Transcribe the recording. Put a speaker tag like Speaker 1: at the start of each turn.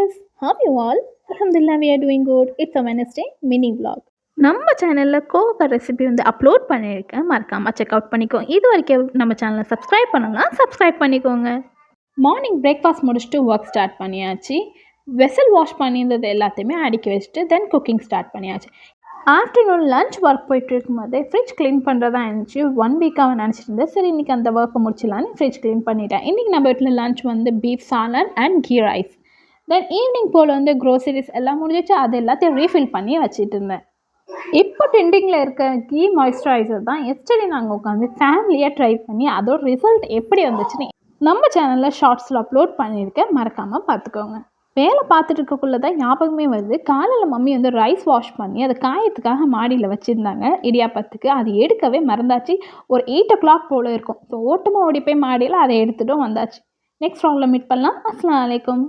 Speaker 1: guys, how are you all? Alhamdulillah, we are doing good. It's a Wednesday mini vlog. நம்ம சேனலில் கோவக்கார recipe வந்து upload பண்ணியிருக்கேன், மறக்காமல் செக் அவுட் பண்ணிக்கோங்க. இது வரைக்கும் நம்ம சேனலை சப்ஸ்கிரைப் பண்ணலாம், சப்ஸ்கிரைப் பண்ணிக்கோங்க. மார்னிங் பிரேக்ஃபாஸ்ட் முடிச்சுட்டு ஒர்க் ஸ்டார்ட் பண்ணியாச்சு. வெசல் வாஷ் பண்ணியிருந்தது எல்லாத்தையுமே அடுக்கி வச்சுட்டு தென் குக்கிங் ஸ்டார்ட் பண்ணியாச்சு. ஆஃப்டர்நூன் லஞ்ச் ஒர்க் போயிட்டு இருக்கும்போது ஃப்ரிட்ஜ் க்ளீன் பண்ணுறதா இருந்துச்சு. 1 வீக்காக நினச்சிட்டு இருந்தேன். சரி இன்றைக்கி அந்த ஒர்க்கை முடிச்சிடலான்னு ஃப்ரிட்ஜ் க்ளீன் பண்ணிட்டேன். இன்றைக்கி நம்ம வீட்டில் லஞ்ச் வந்து beef salan and ghee rice. Then evening போல் வந்து க்ரோசரிஸ் எல்லாம் முடிஞ்சிச்சு. அது எல்லாத்தையும் ரீஃபில் பண்ணி வச்சுட்டு இருந்தேன். இப்போ ட்ரெண்டிங்கில் இருக்க கீ மாய்ஸ்சரைசர் தான் எஸ்டர்டே நாங்கள் உட்காந்து ஃபேமிலியாக ட்ரை பண்ணி அதோட ரிசல்ட் எப்படி வந்துச்சுன்னு நம்ம சேனலில் ஷார்ட்ஸில் அப்லோட் பண்ணியிருக்கேன், மறக்காமல் பார்த்துக்கோங்க. வேலை பார்த்துட்டு இருக்கக்குள்ளே தான் ஞாபகமே வருது. காலையில் மம்மி வந்து ரைஸ் வாஷ் பண்ணி அதை காயத்துக்காக மாடியில் வச்சுருந்தாங்க இடியாப்பத்துக்கு. அது எடுக்கவே மறந்தாச்சு. ஒரு 8 o'clock போல் இருக்கும். ஸோ ஓட்டமாக ஓடி போய் மாடியில் அதை எடுத்துகிட்டும் வந்தாச்சு. நெக்ஸ்ட் வ்ளாகில் மீட் பண்ணலாம். அஸ்ஸலாமு அலைக்கும்.